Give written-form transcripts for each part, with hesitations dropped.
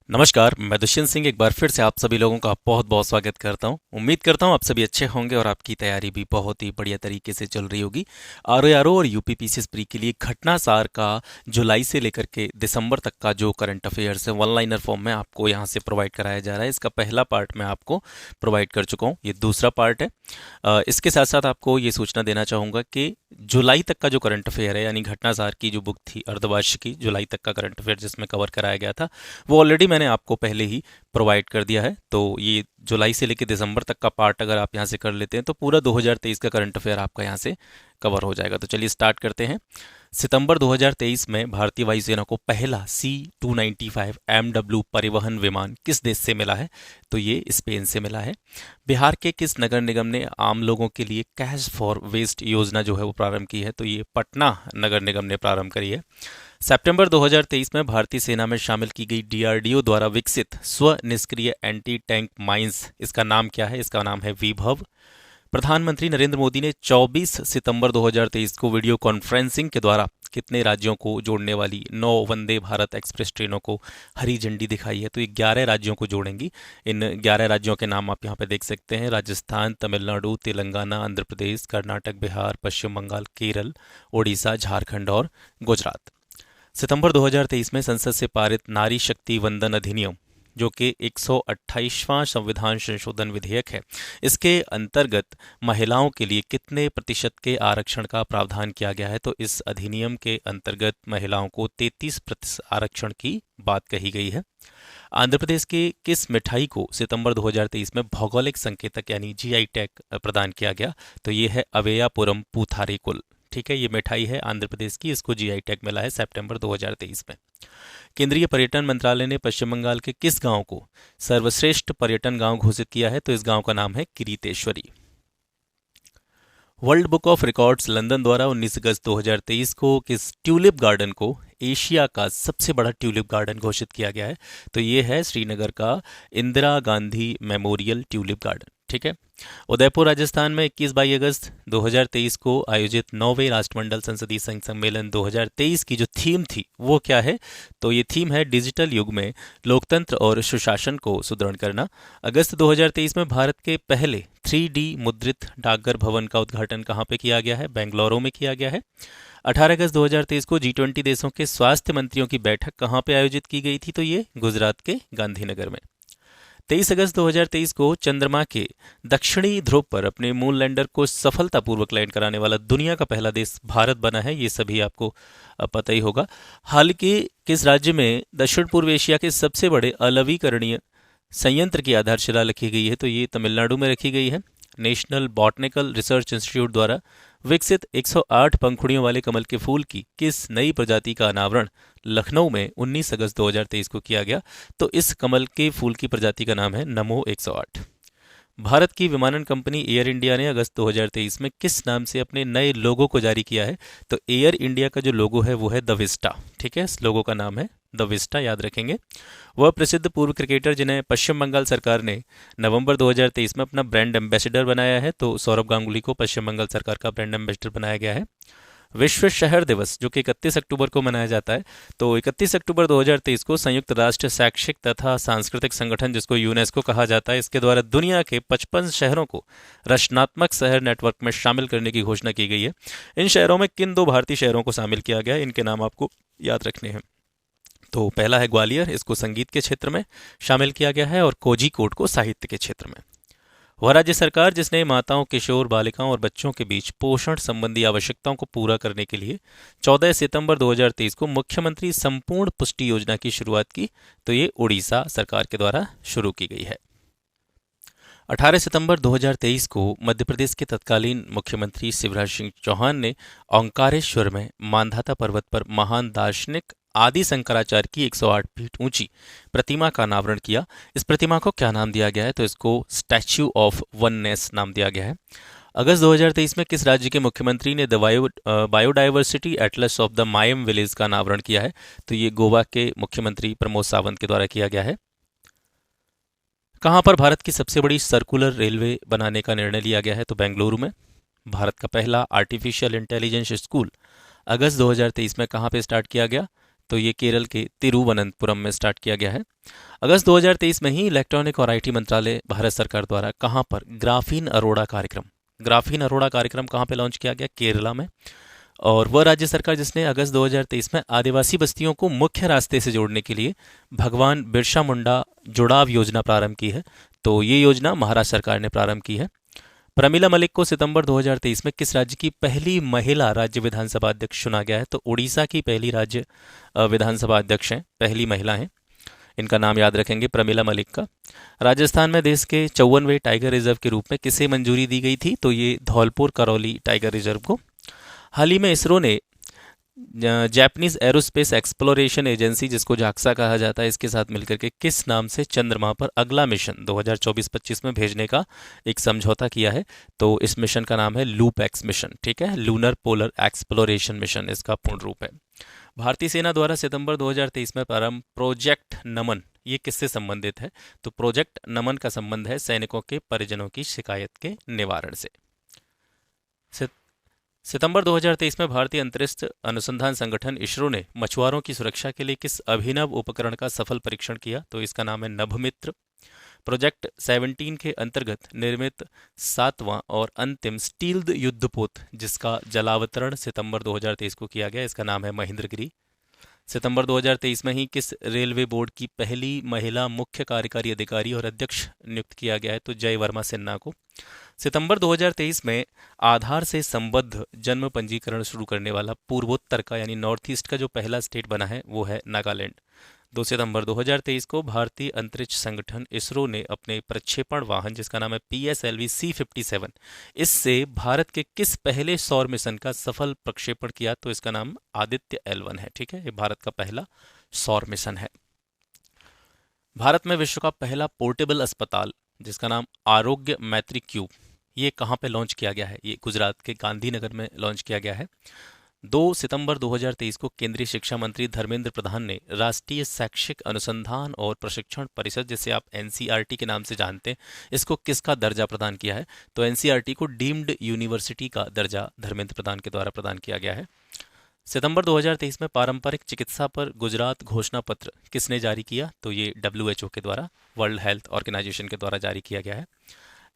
नमस्कार, मैं दुष्यंत सिंह एक बार फिर से आप सभी लोगों का बहुत बहुत स्वागत करता हूं। उम्मीद करता हूं आप सभी अच्छे होंगे और आपकी तैयारी भी बहुत ही बढ़िया तरीके से चल रही होगी। आरओ और यूपीपीसीएस प्री के लिए घटनासार का जुलाई से लेकर के दिसंबर तक का जो करंट अफेयर्स है वन लाइनर फॉर्म में आपको यहां से प्रोवाइड कराया जा रहा है। इसका पहला पार्ट मैं आपको प्रोवाइड कर चुका हूँ, ये दूसरा पार्ट है। इसके साथ साथ आपको ये सूचना देना चाहूँगा कि जुलाई तक का जो करंट अफेयर है, यानी घटनासार की जो बुक थी अर्धवार्षिकी जुलाई तक का करंट अफेयर जिसमें कवर कराया गया था, वो ऑलरेडी मैंने आपको पहले ही प्रोवाइड कर दिया है। तो ये जुलाई से लेकर दिसंबर तक का पार्ट अगर आप यहाँ से कर लेते हैं तो पूरा 2023 का करंट अफेयर आपका यहाँ से कवर हो जाएगा। तो चलिए स्टार्ट करते हैं। सितंबर 2023 में भारतीय वायुसेना को पहला C-295 MW परिवहन विमान किस देश से मिला है? तो ये स्पेन से मिला है। बिहार के किस नगर निगम ने आम लोगों के लिए कैश फॉर वेस्ट योजना जो है वो प्रारंभ की है? तो ये पटना नगर निगम ने प्रारंभ करी है। सितंबर 2023 में भारतीय सेना में शामिल की गई डीआरडीओ द्वारा विकसित स्व निष्क्रिय एंटी टैंक माइंस, इसका नाम क्या है? इसका नाम है विभव। प्रधानमंत्री नरेंद्र मोदी ने 24 सितंबर 2023 को वीडियो कॉन्फ्रेंसिंग के द्वारा कितने राज्यों को जोड़ने वाली 9 वंदे भारत एक्सप्रेस ट्रेनों को हरी झंडी दिखाई है? तो ये 11 राज्यों को जोड़ेंगी। इन 11 राज्यों के नाम आप यहाँ पे देख सकते हैं: राजस्थान, तमिलनाडु, तेलंगाना, आंध्र प्रदेश, कर्नाटक, बिहार, पश्चिम बंगाल, केरल, ओडिशा, झारखंड और गुजरात। सितंबर 2023 में संसद से पारित नारी शक्ति वंदन अधिनियम, जो कि 128वां संविधान संशोधन विधेयक है, इसके अंतर्गत महिलाओं के लिए कितने प्रतिशत के आरक्षण का प्रावधान किया गया है? तो इस अधिनियम के अंतर्गत महिलाओं को 33% आरक्षण की बात कही गई है। आंध्र प्रदेश के किस मिठाई को सितंबर 2023 में भौगोलिक संकेतक यानी जीआई टैग प्रदान किया गया? तो ये है अवेयापुरम पूथारेकुल। ठीक है, ये मिठाई है आंध्र प्रदेश की, इसको जीआई टैग मिला है सितंबर 2023 में। केंद्रीय पर्यटन मंत्रालय ने पश्चिम बंगाल के किस गांव को सर्वश्रेष्ठ पर्यटन गांव घोषित किया है? तो इस गांव का नाम है Kiriteshwari. World book of records London द्वारा 19 अगस्त 2023 को किस ट्यूलिप गार्डन को एशिया का सबसे बड़ा ट्यूलिप गार्डन घोषित किया गया है? तो ये है श्रीनगर का Indira Gandhi memorial tulip garden. ठीक है। उदयपुर राजस्थान में 21-22 अगस्त 2023 को आयोजित 9वें राष्ट्रमंडल संसदीय संघ सम्मेलन 2023 की जो थीम थी वो क्या है? तो ये थीम है डिजिटल युग में लोकतंत्र और सुशासन को सुदृढ़ करना। अगस्त 2023 में भारत के पहले 3D मुद्रित डाकघर भवन का उद्घाटन कहाँ पे किया गया है? बेंगलुरु में किया गया है। 18 अगस्त 2023 को G20 देशों के स्वास्थ्य मंत्रियों की बैठक कहाँ पे आयोजित की गई थी? तो ये गुजरात के गांधीनगर में। 23 अगस्त 2023 को चंद्रमा के दक्षिणी ध्रुव पर अपने मून लैंडर को सफलतापूर्वक लैंड कराने वाला दुनिया का पहला देश भारत बना है, ये सभी आपको पता ही होगा। हाल के किस राज्य में दक्षिण पूर्व एशिया के सबसे बड़े अलवीकरणीय संयंत्र की आधारशिला रखी गई है? तो ये तमिलनाडु में रखी गई है। नेशनल बॉटनिकल रिसर्च इंस्टीट्यूट द्वारा विकसित 108 पंखुड़ियों वाले कमल के फूल की किस नई प्रजाति का अनावरण लखनऊ में 19 अगस्त 2023 को किया गया? तो इस कमल के फूल की प्रजाति का नाम है नमो 108। भारत की विमानन कंपनी एयर इंडिया ने अगस्त 2023 में किस नाम से अपने नए लोगो को जारी किया है? तो एयर इंडिया का जो लोगो है वो है द विस्टा। ठीक है, इस लोगो का नाम है द विस्टा, याद रखेंगे। वह प्रसिद्ध पूर्व क्रिकेटर जिन्हें पश्चिम बंगाल सरकार ने नवंबर 2023 में अपना ब्रांड एम्बेसडर बनाया है, तो सौरभ गांगुली को पश्चिम बंगाल सरकार का ब्रांड एम्बेसडर बनाया गया है। विश्व शहर दिवस जो कि 31 अक्टूबर को मनाया जाता है, तो 31 अक्टूबर 2023 को संयुक्त राष्ट्र शैक्षिक तथा सांस्कृतिक संगठन, जिसको यूनेस्को कहा जाता है, इसके द्वारा दुनिया के 55 शहरों को रचनात्मक शहर नेटवर्क में शामिल करने की घोषणा की गई है। इन शहरों में किन 2 भारतीय शहरों को शामिल किया गया है? इनके नाम आपको याद रखने हैं। तो पहला है ग्वालियर, इसको संगीत के क्षेत्र में शामिल किया गया है, और कोझीकोड को साहित्य के क्षेत्र में। वह राज्य सरकार जिसने माताओं, किशोर बालिकाओं और बच्चों के बीच पोषण संबंधी आवश्यकताओं को पूरा करने के लिए 14 सितंबर 2023 को मुख्यमंत्री संपूर्ण पुष्टि योजना की शुरुआत की? तो ये उड़ीसा सरकार के द्वारा शुरू की गई है। 18 सितंबर 2023 को मध्य प्रदेश के तत्कालीन मुख्यमंत्री शिवराज सिंह चौहान ने ओंकारेश्वर में मांधाता पर्वत पर महान दार्शनिक आदि शंकराचार्य की 108 फीट ऊंची प्रतिमा का अनावरण किया। इस प्रतिमा को क्या नाम दिया गया है? तो इसको स्टैच्यू ऑफ वननेस नाम दिया गया है। अगस्त 2023 में किस राज्य के मुख्यमंत्री ने the biodiversity Atlas of the मायम village का अनावरण किया है? तो ये गोवा के मुख्यमंत्री प्रमोद सावंत के द्वारा किया गया है। कहाँ पर भारत की सबसे बड़ी सर्कुलर रेलवे बनाने का निर्णय लिया गया है? तो बेंगलुरु में। भारत का पहला आर्टिफिशियल इंटेलिजेंस स्कूल अगस्त 2023 में कहाँ पे स्टार्ट किया गया? तो ये केरल के तिरुवनंतपुरम में स्टार्ट किया गया है। अगस्त 2023 में ही इलेक्ट्रॉनिक और आईटी मंत्रालय भारत सरकार द्वारा कहाँ पर ग्राफीन अरोड़ा कार्यक्रम कहाँ पे लॉन्च किया गया? केरला में। और वह राज्य सरकार जिसने अगस्त 2023 में आदिवासी बस्तियों को मुख्य रास्ते से जोड़ने के लिए भगवान बिरसा मुंडा जुड़ाव योजना प्रारंभ की है, तो ये योजना महाराष्ट्र सरकार ने प्रारंभ की है। प्रमिला मलिक को सितंबर 2023 में किस राज्य की पहली महिला राज्य विधानसभा अध्यक्ष चुना गया है? तो उड़ीसा की पहली राज्य विधानसभा अध्यक्ष हैं, पहली महिला हैं। इनका नाम याद रखेंगे, प्रमिला मलिक का। राजस्थान में देश के 54वें टाइगर रिजर्व के रूप में किसे मंजूरी दी गई थी? तो ये धौलपुर करौली टाइगर रिजर्व को। हाल ही में इसरो ने जापानीज एरोस्पेस एक्सप्लोरेशन एजेंसी, जिसको जाक्सा कहा जाता है, इसके साथ मिलकर के किस नाम से चंद्रमा पर अगला मिशन 2024-25 में भेजने का एक समझौता किया है? तो इस मिशन का नाम है लूप एक्स मिशन, ठीक है, लूनर पोलर एक्सप्लोरेशन मिशन इसका पूर्ण रूप है। भारतीय सेना द्वारा सितंबर 2023 में प्रारंभ प्रोजेक्ट नमन, ये किससे संबंधित है? तो प्रोजेक्ट नमन का संबंध है सैनिकों के परिजनों की शिकायत के निवारण से। सितंबर 2023 में भारतीय अंतरिक्ष अनुसंधान संगठन इसरो ने मछुआरों की सुरक्षा के लिए किस अभिनव उपकरण का सफल परीक्षण किया? तो इसका नाम है नभमित्र। प्रोजेक्ट 17 के अंतर्गत निर्मित 7वां और अंतिम स्टील्थ युद्धपोत जिसका जलावतरण सितंबर 2023 को किया गया, इसका नाम है महेंद्रगिरी। सितंबर 2023 में ही किस रेलवे बोर्ड की पहली महिला मुख्य कार्यकारी अधिकारी और अध्यक्ष नियुक्त किया गया है? तो जय वर्मा सिन्हा को। सितंबर 2023 में आधार से संबद्ध जन्म पंजीकरण शुरू करने वाला पूर्वोत्तर का यानी नॉर्थ ईस्ट का जो पहला स्टेट बना है वो है नागालैंड। 2 सितंबर 2023 को भारतीय अंतरिक्ष संगठन इसरो ने अपने प्रक्षेपण वाहन जिसका नाम है PSLV C57, इससे भारत के किस पहले सौर मिशन का सफल प्रक्षेपण किया? तो इसका नाम आदित्य L1 है, ठीक है, ये भारत का पहला सौर मिशन है। भारत में विश्व का पहला पोर्टेबल अस्पताल जिसका नाम आरोग्य मैत्री क्यूब, ये कहाँ पे लॉन्च किया गया है? ये गुजरात के गांधीनगर में लॉन्च किया गया है। 2 सितंबर 2023 को केंद्रीय शिक्षा मंत्री धर्मेंद्र प्रधान ने राष्ट्रीय शैक्षिक अनुसंधान और प्रशिक्षण परिषद, जिसे आप NCERT के नाम से जानते हैं, इसको किसका दर्जा प्रदान किया है? तो NCERT को डीम्ड यूनिवर्सिटी का दर्जा धर्मेंद्र प्रधान के द्वारा प्रदान किया गया है। सितंबर 2023 में पारंपरिक चिकित्सा पर गुजरात घोषणा पत्र किसने जारी किया? तो ये WHO के द्वारा, वर्ल्ड हेल्थ ऑर्गेनाइजेशन के द्वारा जारी किया गया है।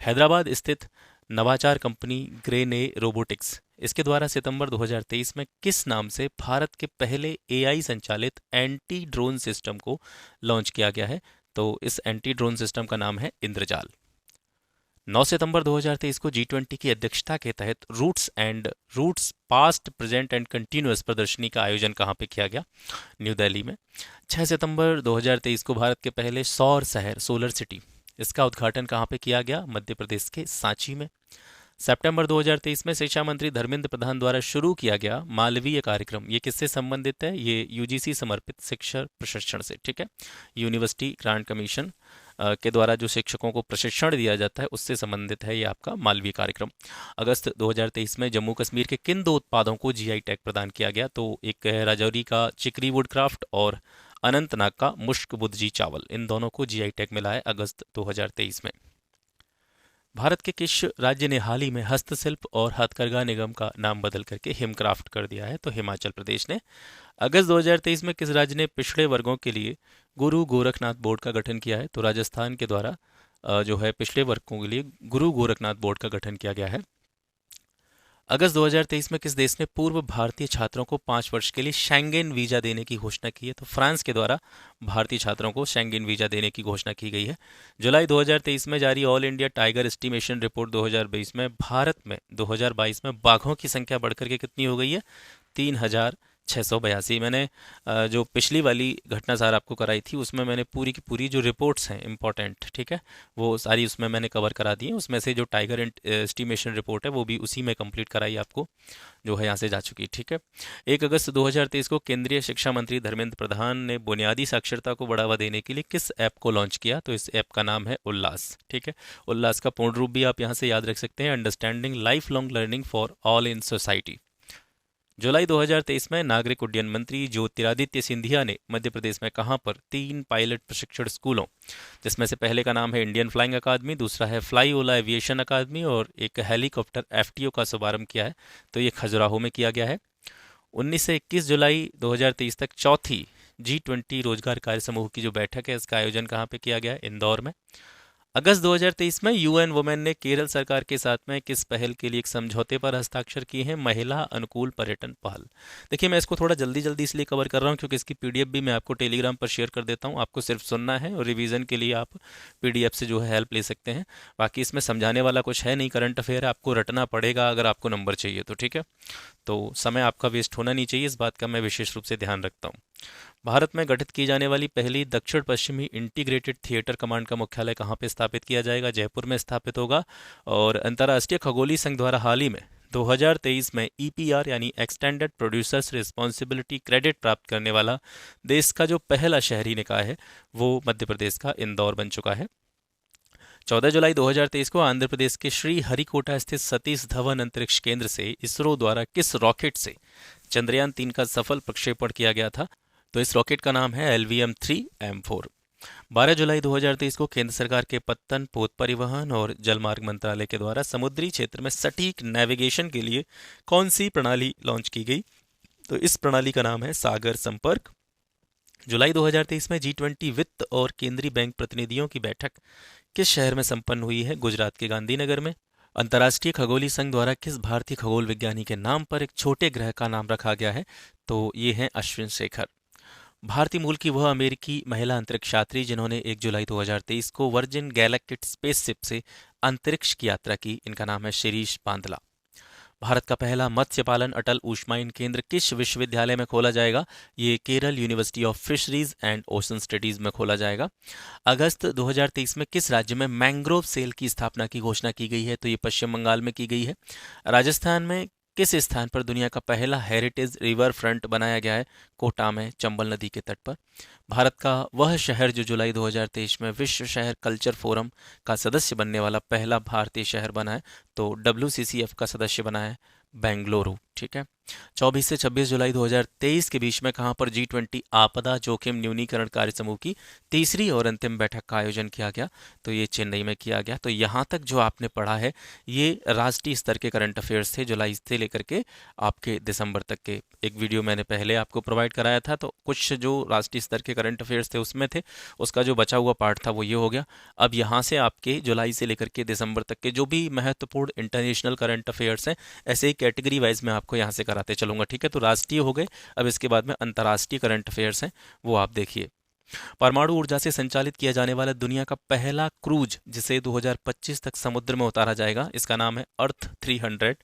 हैदराबाद स्थित नवाचार कंपनी ग्रेने रोबोटिक्स, इसके द्वारा सितंबर 2023 में किस नाम से भारत के पहले AI संचालित एंटी ड्रोन सिस्टम को लॉन्च किया गया है? तो इस एंटी ड्रोन सिस्टम का नाम है इंद्रजाल। 9 सितंबर 2023 को G20 की अध्यक्षता के तहत roots past present and continuous प्रदर्शनी का आयोजन कहाँ पे किया गया? न्यू दिल्ली में। 6 सितंबर 2023 को भारत के पहले सौर शहर सोलर सिटी, इसका उद्घाटन कहाँ पे किया गया? मध्य प्रदेश के सांची में। सितंबर 2023 में शिक्षा मंत्री धर्मेंद्र प्रधान द्वारा शुरू किया गया मालवीय कार्यक्रम, ये किससे संबंधित है? ये UGC समर्पित शिक्षक प्रशिक्षण से, ठीक है, यूनिवर्सिटी ग्रांट कमीशन के द्वारा जो शिक्षकों को प्रशिक्षण दिया जाता है उससे संबंधित है ये आपका मालवीय कार्यक्रम। अगस्त 2023 में जम्मू कश्मीर के किन 2 उत्पादों को GI टैग प्रदान किया गया? तो एक है राजौरी का चिकरी वुड क्राफ्ट और अनंतनाग का मुश्क बुदजी चावल, इन दोनों को GI टैग मिला है अगस्त 2023 में। भारत के किस राज्य ने हाल ही में हस्तशिल्प और हथकरघा निगम का नाम बदल करके हिमक्राफ्ट कर दिया है? तो हिमाचल प्रदेश ने। अगस्त 2023 में किस राज्य ने पिछड़े वर्गों के लिए गुरु गोरखनाथ बोर्ड का गठन किया है? तो राजस्थान के द्वारा जो है पिछड़े वर्गों के लिए गुरु गोरखनाथ बोर्ड का गठन किया गया है। अगस्त 2023 में किस देश ने पूर्व भारतीय छात्रों को 5 वर्ष के लिए शेंगेन वीजा देने की घोषणा की है? तो फ्रांस के द्वारा भारतीय छात्रों को शेंगेन वीजा देने की घोषणा की गई है। जुलाई 2023 में जारी all India tiger estimation report 2020 में भारत में 2022 में बाघों की संख्या बढ़कर के कितनी हो गई है? 3682। मैंने जो पिछली वाली घटना सार आपको कराई थी उसमें मैंने पूरी की पूरी जो रिपोर्ट्स हैं इंपॉर्टेंट, ठीक है, वो सारी उसमें मैंने कवर करा दी है। उसमें से जो टाइगर एस्टिमेशन रिपोर्ट है वो भी उसी में कंप्लीट कराई आपको, जो है यहाँ से जा चुकी, ठीक है। 1 अगस्त 2023 को केंद्रीय शिक्षा मंत्री धर्मेंद्र प्रधान ने बुनियादी साक्षरता को बढ़ावा देने के लिए किस ऐप को लॉन्च किया? तो इस ऐप का नाम है उल्लास, ठीक है। उल्लास का पूर्ण रूप भी आप यहाँ से याद रख सकते हैं, understanding life long learning for all in society. जुलाई 2023 में नागरिक उड्डयन मंत्री ज्योतिरादित्य सिंधिया ने मध्य प्रदेश में कहां पर 3 पायलट प्रशिक्षण स्कूलों, जिसमें से पहले का नाम है इंडियन फ्लाइंग अकादमी, दूसरा है फ्लाई ओला एविएशन अकादमी और एक हेलीकॉप्टर FTO का शुभारंभ किया है? तो ये खजुराहो में किया गया है। 19 से 21 जुलाई 2023 तक चौथी G20 रोजगार कार्य समूह की जो बैठक है इसका आयोजन कहाँ पे किया गया है? इंदौर में। अगस्त 2023 में यूएन वुमेन ने केरल सरकार के साथ में किस पहल के लिए एक समझौते पर हस्ताक्षर किए हैं? महिला अनुकूल पर्यटन पहल। देखिए, मैं इसको थोड़ा जल्दी जल्दी इसलिए कवर कर रहा हूँ क्योंकि इसकी पीडीएफ भी मैं आपको टेलीग्राम पर शेयर कर देता हूँ। आपको सिर्फ सुनना है और रिवीजन के लिए आप पीडीएफ से जो है हेल्प ले सकते हैं। बाकी इसमें समझाने वाला कुछ है नहीं, करंट अफेयर है, आपको रटना पड़ेगा अगर आपको नंबर चाहिए तो, ठीक है। तो समय आपका वेस्ट होना नहीं चाहिए, इस बात का मैं विशेष रूप से ध्यान रखता हूँ। भारत में गठित की जाने वाली पहली दक्षिण पश्चिमी इंटीग्रेटेड थिएटर कमांड का मुख्यालय कहाँ पे स्थापित किया जाएगा? जयपुर में स्थापित होगा। और अंतर्राष्ट्रीय खगोलीय संघ द्वारा हाल ही में 2023 में ईपीआर यानी एक्सटेंडेड प्रोड्यूसर्स रिस्पॉन्सिबिलिटी क्रेडिट प्राप्त करने वाला देश का जो पहला शहरी निकाय है वो मध्य प्रदेश का इंदौर बन चुका है। 14 जुलाई 2023 को आंध्र प्रदेश के श्री हरिकोटा स्थित सतीश धवन अंतरिक्ष केंद्र से इसरो द्वारा किस रॉकेट से चंद्रयान 3 का सफल प्रक्षेपण किया गया था? तो इस रॉकेट का नाम है LVM-3M4। 12 जुलाई 2023 को केंद्र सरकार के पत्तन, पोत परिवहन और जलमार्ग मंत्रालय के द्वारा समुद्री क्षेत्र में सटीक नेविगेशन के लिए कौन सी प्रणाली लॉन्च की गई? तो इस प्रणाली का नाम है सागर संपर्क। जुलाई 2023 में G20 वित्त और केंद्रीय बैंक प्रतिनिधियों की बैठक किस शहर में संपन्न हुई है? गुजरात के गांधीनगर में। अंतर्राष्ट्रीय खगोलीय संघ द्वारा किस भारतीय खगोल विज्ञानी के नाम पर एक छोटे ग्रह का नाम रखा गया है? तो ये है अश्विन शेखर। भारतीय मूल की वह अमेरिकी महिला अंतरिक्ष यात्री जिन्होंने 1 जुलाई 2023 को वर्जिन गैलेक्टिक स्पेसशिप से अंतरिक्ष की यात्रा की, इनका नाम है शिरीष बांदला। भारत का पहला मत्स्य पालन अटल ऊष्मायन केंद्र किस विश्वविद्यालय में खोला जाएगा? ये Kerala university of fisheries and ocean studies में खोला जाएगा। अगस्त 2023 में किस राज्य में मैंग्रोव सेल की स्थापना की घोषणा की गई है? तो ये पश्चिम बंगाल में की गई है। राजस्थान में किस स्थान पर दुनिया का पहला हेरिटेज रिवर फ्रंट बनाया गया है? कोटा में, चंबल नदी के तट पर। भारत का वह शहर जो जुलाई 2023 में विश्व शहर कल्चर फोरम का सदस्य बनने वाला पहला भारतीय शहर बना है? तो WCCF का सदस्य बना है बेंगलुरु, ठीक है। 24 से 26 जुलाई 2023 के बीच में कहां पर G20 आपदा जोखिम न्यूनीकरण कार्य समूह की तीसरी और अंतिम बैठक का आयोजन किया गया? तो ये चेन्नई में किया गया। तो यहाँ तक जो आपने पढ़ा है ये राष्ट्रीय स्तर के करंट अफेयर्स थे, जुलाई से लेकर के आपके दिसंबर तक के। एक वीडियो मैंने पहले आपको प्रोवाइड कराया था, तो कुछ जो राष्ट्रीय स्तर के करंट अफेयर्स थे उसमें थे, उसका जो बचा हुआ पार्ट था वो ये हो गया। अब यहाँ से आपके जुलाई से लेकर के दिसंबर तक के जो भी महत्वपूर्ण इंटरनेशनल करंट अफेयर्स हैं ऐसे ही कैटेगरी वाइज मैं आपको यहाँ से कराते चलूंगा, ठीक है। तो राष्ट्रीय हो गए, अब इसके बाद में अंतर्राष्ट्रीय करंट अफेयर्स हैं वो आप देखिए। परमाणु ऊर्जा से संचालित किया जाने वाला दुनिया का पहला क्रूज जिसे 2025 तक समुद्र में उतारा जाएगा, इसका नाम है अर्थ 300।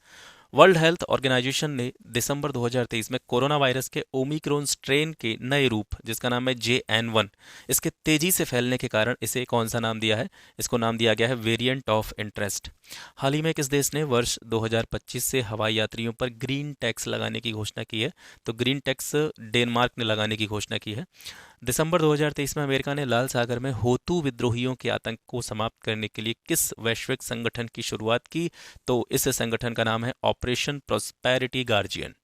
वर्ल्ड हेल्थ ऑर्गेनाइजेशन ने दिसंबर 2023 में कोरोना वायरस के ओमिक्रॉन स्ट्रेन के नए रूप जिसका नाम है JN1, इसके तेजी से फैलने के कारण इसे कौन सा नाम दिया है? इसको नाम दिया गया है वेरिएंट ऑफ इंटरेस्ट। हाल ही में किस देश ने वर्ष 2025 से हवाई यात्रियों पर ग्रीन टैक्स लगाने की घोषणा की है? तो ग्रीन टैक्स डेनमार्क ने लगाने की घोषणा की है। दिसंबर 2023 में अमेरिका ने लाल सागर में होतू विद्रोहियों के आतंक को समाप्त करने के लिए किस वैश्विक संगठन की शुरुआत की? तो इस संगठन का नाम है ऑपरेशन प्रॉस्पेरिटी गार्जियन।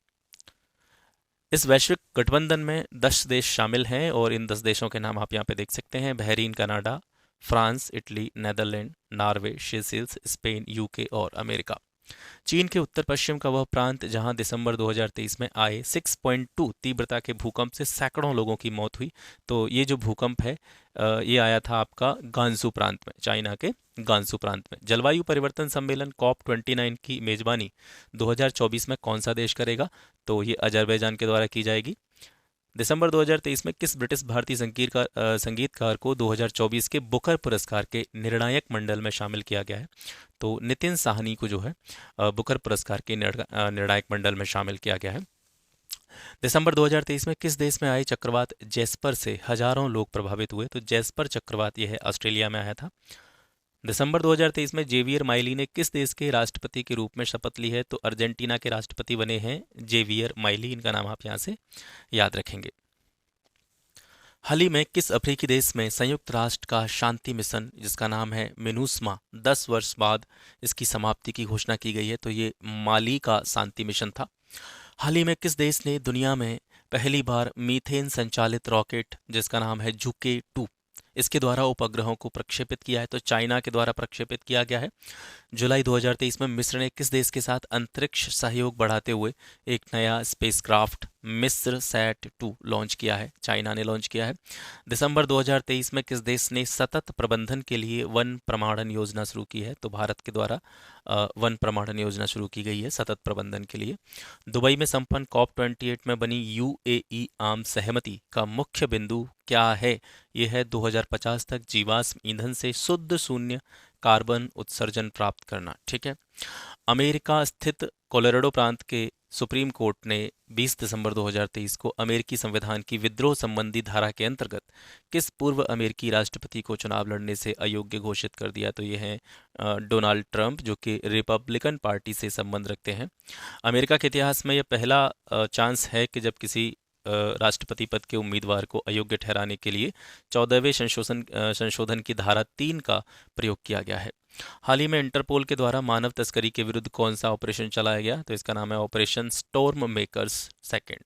इस वैश्विक गठबंधन में 10 देश शामिल हैं और इन 10 देशों के नाम आप यहाँ पे देख सकते हैं: Bahrain, Canada, France, Italy, Netherland, Norway, Seychelles, Spain, UK और अमेरिका। चीन के उत्तर पश्चिम का वह प्रांत जहां दिसंबर 2023 में आए 6.2 तीव्रता के भूकंप से सैकड़ों लोगों की मौत हुई। तो ये जो भूकंप है ये आया था आपका गांसू प्रांत में, चाइना के गांसू प्रांत में। जलवायु परिवर्तन सम्मेलन COP29 की मेजबानी 2024 में कौन सा देश करेगा? तो ये अजरबैजान के द्वारा की जाएगी। दिसंबर 2023 में किस ब्रिटिश भारतीय संगीतकार को 2024 के बुकर पुरस्कार के निर्णायक मंडल में शामिल किया गया है? तो नितिन साहनी को जो है बुकर पुरस्कार के निर्णायक मंडल में शामिल किया गया है। दिसंबर 2023 में किस देश में आए चक्रवात जैस्पर से हजारों लोग प्रभावित हुए? तो जैस्पर चक्रवात यह है ऑस्ट्रेलिया में आया था। दिसंबर 2023 में जेवियर माइली ने किस देश के राष्ट्रपति के रूप में शपथ ली है? तो अर्जेंटीना के राष्ट्रपति बने हैं जेवियर माइली, इनका नाम आप यहाँ से याद रखेंगे। हाल ही में किस अफ्रीकी देश में संयुक्त राष्ट्र का शांति मिशन जिसका नाम है मिनूस्मा 10 वर्ष बाद इसकी समाप्ति की घोषणा की गई है? तो ये माली का शांति मिशन था। हाल ही में किस देश ने दुनिया में पहली बार मीथेन संचालित रॉकेट जिसका नाम है जुके 2 इसके द्वारा उपग्रहों को प्रक्षेपित किया है? तो चाइना के द्वारा प्रक्षेपित किया गया है। जुलाई 2023 में मिस्र ने किस देश के साथ अंतरिक्ष सहयोग बढ़ाते हुए एक नया स्पेसक्राफ्ट मिस्र सैट 2 लॉन्च किया है, चाइना ने लॉन्च किया है। दिसंबर 2023 में किस देश ने सतत प्रबंधन के लिए वन प्रमाणन योजना शुरू की है? तो भारत के द्वारा वन प्रमाणन योजना शुरू की गई है सतत प्रबंधन के लिए। दुबई में संपन्न COP28 में बनी UAE आम सहमति का मुख्य बिंदु क्या है? यह है 2050 तक जीवाश्म ईंधन से शुद्ध शून्य कार्बन उत्सर्जन प्राप्त करना। ठीक है। अमेरिका स्थित कोलोराडो प्रांत के सुप्रीम कोर्ट ने 20 दिसंबर 2023 को अमेरिकी संविधान की विद्रोह संबंधी धारा के अंतर्गत किस पूर्व अमेरिकी राष्ट्रपति को चुनाव लड़ने से अयोग्य घोषित कर दिया? तो ये हैं डोनाल्ड ट्रंप, जो कि रिपब्लिकन पार्टी से संबंध रखते हैं। अमेरिका के इतिहास में यह पहला चांस है कि जब किसी राष्ट्रपति पद के उम्मीदवार को अयोग्य ठहराने के लिए 14वें संशोधन की धारा 3 का प्रयोग किया गया है। हाल ही में इंटरपोल के द्वारा मानव तस्करी के विरुद्ध कौन सा ऑपरेशन चलाया गया? तो इसका नाम है ऑपरेशन स्टॉर्म मेकर्स सेकेंड।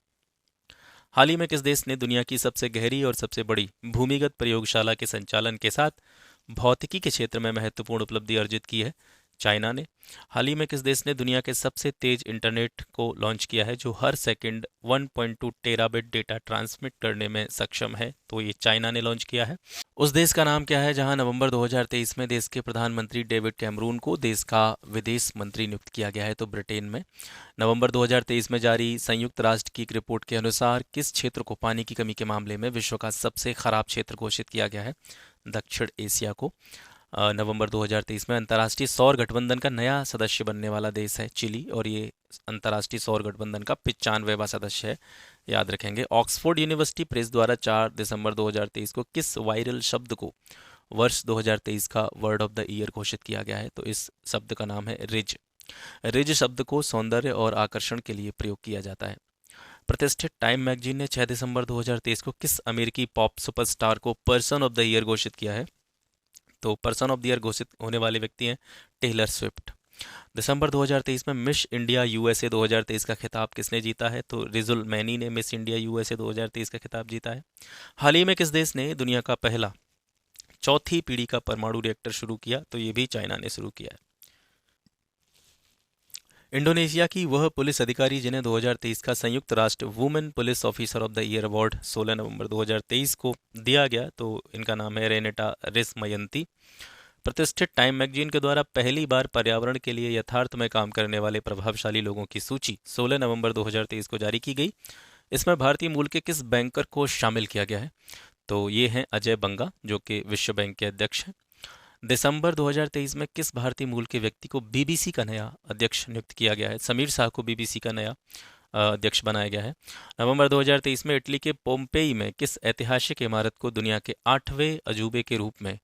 हाल ही में किस देश ने दुनिया की सबसे गहरी और सबसे बड़ी भूमिगत प्रयोगशाला के संचालन के साथ भौतिकी के क्षेत्र में महत्वपूर्ण उपलब्धि अर्जित की है? चाइना ने। हाल ही में किस देश ने दुनिया के सबसे तेज इंटरनेट को लॉन्च किया है, जो हर सेकंड 1.2 टेराबिट डेटा ट्रांसमिट करने में सक्षम है? तो ये चाइना ने लॉन्च किया है। उस देश का नाम क्या है जहां नवंबर 2023 में देश के प्रधानमंत्री डेविड कैमरून को देश का विदेश मंत्री नियुक्त किया गया है? तो ब्रिटेन में। नवंबर 2023 में जारी संयुक्त राष्ट्र की एक रिपोर्ट के अनुसार किस क्षेत्र को पानी की कमी के मामले में विश्व का सबसे खराब क्षेत्र घोषित किया गया है? दक्षिण एशिया को। नवंबर 2023 में अंतर्राष्ट्रीय सौर गठबंधन का नया सदस्य बनने वाला देश है चिली, और ये अंतर्राष्ट्रीय सौर गठबंधन का 95वां सदस्य है, याद रखेंगे। ऑक्सफोर्ड यूनिवर्सिटी प्रेस द्वारा 4 दिसंबर 2023 को किस वायरल शब्द को वर्ष 2023 का वर्ड ऑफ द ईयर घोषित किया गया है? तो इस शब्द का नाम है रिज। रिज शब्द को सौंदर्य और आकर्षण के लिए प्रयोग किया जाता है। प्रतिष्ठित टाइम मैगजीन ने 6 दिसंबर 2023 को किस अमेरिकी पॉप सुपरस्टार को पर्सन ऑफ द ईयर घोषित किया है? तो पर्सन ऑफ द ईयर घोषित होने वाले व्यक्ति हैं टेलर स्विफ्ट। दिसंबर 2023 में मिस इंडिया यूएसए 2023 का खिताब किसने जीता है? तो रिजुल मैनी ने मिस इंडिया यूएसए 2023 का खिताब जीता है। हाल ही में किस देश ने दुनिया का पहला चौथी पीढ़ी का परमाणु रिएक्टर शुरू किया? तो ये भी चाइना ने शुरू किया है। इंडोनेशिया की वह पुलिस अधिकारी जिन्हें 2023 का संयुक्त राष्ट्र women police officer of the year award 16 नवंबर 2023 को दिया गया, तो इनका नाम है रेनेटा रिस्मयंती। प्रतिष्ठित टाइम मैगजीन के द्वारा पहली बार पर्यावरण के लिए यथार्थ में काम करने वाले प्रभावशाली लोगों की सूची 16 नवंबर 2023 को जारी की गई। इसमें भारतीय मूल के किस बैंकर को शामिल किया गया है? तो ये हैं अजय बंगा, जो कि विश्व बैंक के अध्यक्ष हैं। दिसंबर 2023 में किस भारतीय मूल के व्यक्ति को बीबीसी का नया अध्यक्ष नियुक्त किया गया है? समीर शाह को बीबीसी का नया अध्यक्ष बनाया गया है। नवंबर 2023 में इटली के पोम्पेई में किस ऐतिहासिक इमारत को दुनिया के 8वें अजूबे के रूप में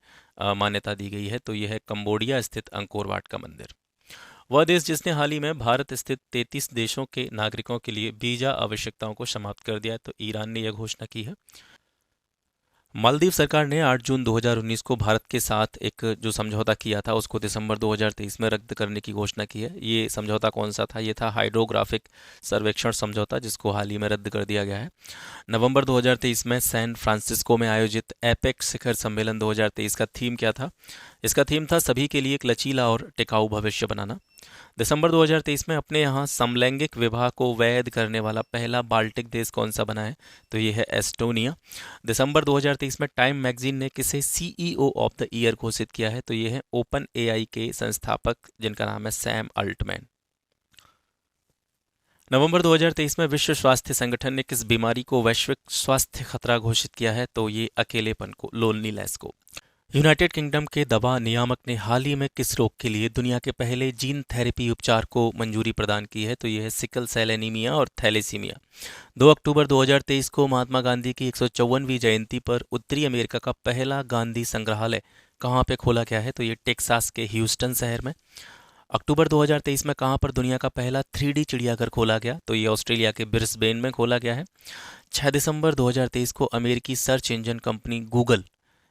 मान्यता दी गई है? तो यह है कंबोडिया स्थित अंकोर वाट का मंदिर। वह देश जिसने हाल ही में भारत स्थित 33 देशों के नागरिकों के लिए वीजा आवश्यकताओं को समाप्त कर दिया है, तो ईरान ने यह घोषणा की है। मालदीव सरकार ने 8 जून 2019 को भारत के साथ एक जो समझौता किया था उसको दिसंबर 2023 में रद्द करने की घोषणा की है। ये समझौता कौन सा था? ये था हाइड्रोग्राफिक सर्वेक्षण समझौता, जिसको हाल ही में रद्द कर दिया गया है। नवंबर 2023 में सैन फ्रांसिस्को में आयोजित एपेक्स शिखर सम्मेलन 2023 का थीम क्या था? इसका थीम था सभी के लिए एक लचीला और टिकाऊ भविष्य बनाना। दिसंबर 2023 में अपने यहाँ समलैंगिक विवाह को वैध करने वाला पहला बाल्टिक देश कौन सा बना है? तो ये है एस्टोनिया। दिसंबर 2023 में टाइम मैगजीन ने किसे सीईओ ऑफ द ईयर घोषित किया है? तो ये है ओपन एआई के संस्थापक, जिनका नाम है सैम अल्टमैन। नवंबर 2023 में विश्व स्वास्थ्य संगठन ने किस बीमारी को वैश्विक स्वास्थ्य खतरा घोषित किया है? तो ये अकेलेपन को, लोनलीनेस को। यूनाइटेड किंगडम के दवा नियामक ने हाल ही में किस रोग के लिए दुनिया के पहले जीन थेरेपी उपचार को मंजूरी प्रदान की है? तो यह है सिकल सेल एनीमिया और थैलेसीमिया। 2 अक्टूबर 2023 को महात्मा गांधी की 154वीं जयंती पर उत्तरी अमेरिका का पहला गांधी संग्रहालय कहाँ पे खोला गया है? तो ये टेक्सास के ह्यूस्टन शहर में। अक्टूबर 2023 में कहाँ पर दुनिया का पहला 3D चिड़ियाघर खोला गया? तो ये ऑस्ट्रेलिया के ब्रिस्बेन में खोला गया है। 6 दिसंबर 2023 को अमेरिकी सर्च इंजन कंपनी गूगल,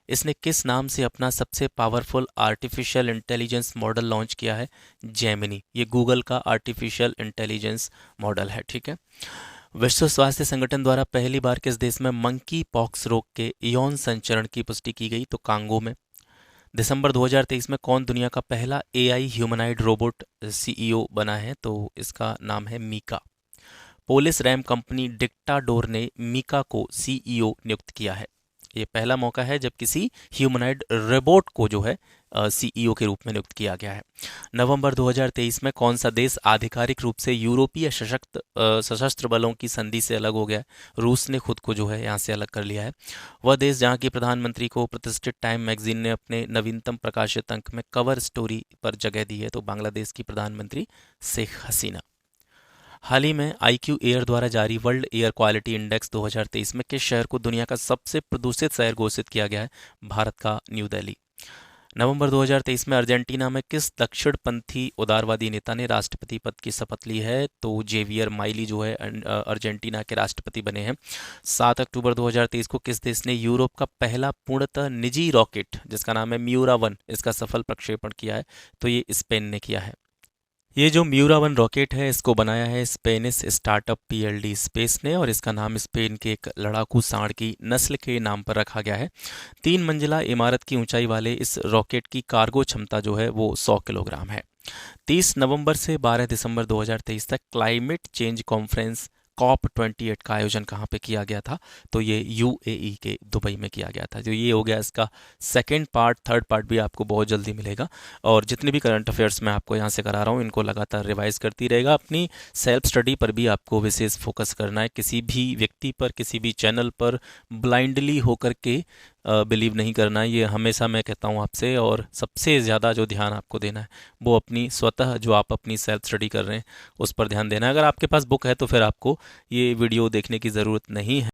इसने किस नाम से अपना सबसे powerful artificial intelligence model launch किया है? जेमिनी। ये गूगल का आर्टिफिशियल इंटेलिजेंस मॉडल है। ठीक है। विश्व स्वास्थ्य संगठन द्वारा पहली बार किस देश में मंकी पॉक्स रोग के यौन संचरण की पुष्टि की गई? तो कांगो में। दिसंबर 2023 में कौन दुनिया का पहला एआई ह्यूमनाइड रोबोट सीईओ बना है? तो इसका नाम है मीका। पोलिस रैम कंपनी डिक्टाडोर ने मीका को सीईओ नियुक्त किया है। ये पहला मौका है जब किसी ह्यूमनॉइड रोबोट को जो है सीईओ के रूप में नियुक्त किया गया है। नवंबर 2023 में कौन सा देश आधिकारिक रूप से यूरोपीय सशस्त्र बलों की संधि से अलग हो गया है? रूस ने खुद को जो है यहाँ से अलग कर लिया है। वह देश जहाँ की प्रधानमंत्री को प्रतिष्ठित टाइम मैगजीन ने अपने नवीनतम प्रकाशित अंक में कवर स्टोरी पर जगह दी है, तो बांग्लादेश की प्रधानमंत्री शेख हसीना। हाल ही में IQ एयर द्वारा जारी वर्ल्ड एयर क्वालिटी इंडेक्स 2023 में किस शहर को दुनिया का सबसे प्रदूषित शहर घोषित किया गया है? भारत का न्यू दिल्ली। नवंबर 2023 में अर्जेंटीना में किस दक्षिणपंथी उदारवादी नेता ने राष्ट्रपति पद की शपथ ली है? तो जेवियर माइली जो है अर्जेंटीना के राष्ट्रपति बने हैं। 7 अक्टूबर 2023 को किस देश ने यूरोप का पहला पूर्णतः निजी रॉकेट जिसका नाम है म्यूरा-1 इसका सफल प्रक्षेपण किया है? तो ये स्पेन ने किया है। ये जो म्यूरा-1 रॉकेट है इसको बनाया है स्पेनिश स्टार्टअप PLD स्पेस ने, और इसका नाम स्पेन के एक लड़ाकू सांड की नस्ल के नाम पर रखा गया है। 3 मंजिला इमारत की ऊंचाई वाले इस रॉकेट की कार्गो क्षमता जो है वो 100 किलोग्राम है। 30 नवंबर से 12 दिसंबर 2023 तक क्लाइमेट चेंज कॉन्फ्रेंस COP28 का आयोजन कहाँ पे किया गया था? तो ये UAE के दुबई में किया गया था। जो ये हो गया इसका सेकंड पार्ट, थर्ड पार्ट भी आपको बहुत जल्दी मिलेगा। और जितने भी करंट अफेयर्स मैं आपको यहाँ से करा रहा हूँ इनको लगातार रिवाइज करती रहेगा। अपनी सेल्फ स्टडी पर भी आपको विशेष फोकस करना है। किसी भी व्यक्ति पर, किसी भी चैनल पर ब्लाइंडली होकर के बिलीव नहीं करना है, ये हमेशा मैं कहता हूँ आपसे। और सबसे ज़्यादा जो ध्यान आपको देना है वो अपनी स्वतः जो आप अपनी सेल्फ स्टडी कर रहे हैं उस पर ध्यान देना है। अगर आपके पास बुक है तो फिर आपको ये वीडियो देखने की ज़रूरत नहीं है।